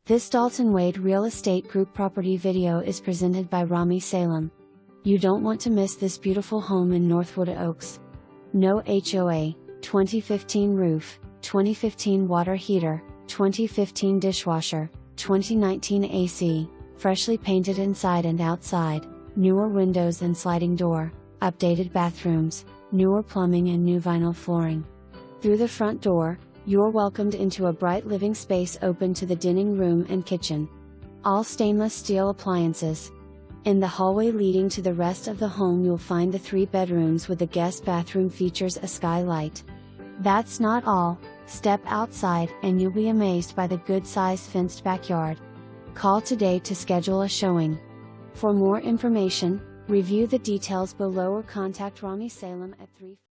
This Dalton Wade Real Estate Group property video is presented by Rami Salem. You don't want to miss this beautiful home in Northwood Oaks. No HOA, 2015 roof, 2015 water heater, 2015 dishwasher, 2019 AC, freshly painted inside and outside, newer windows and sliding door, updated bathrooms, newer plumbing and new vinyl flooring. Through the front door, you're welcomed into a bright living space open to the dining room and kitchen. All stainless steel appliances. In the hallway leading to the rest of the home you'll find the 3 bedrooms with the guest bathroom features a skylight. That's not all, step outside and you'll be amazed by the good-sized fenced backyard. Call today to schedule a showing. For more information, review the details below or contact Rami Salem at 3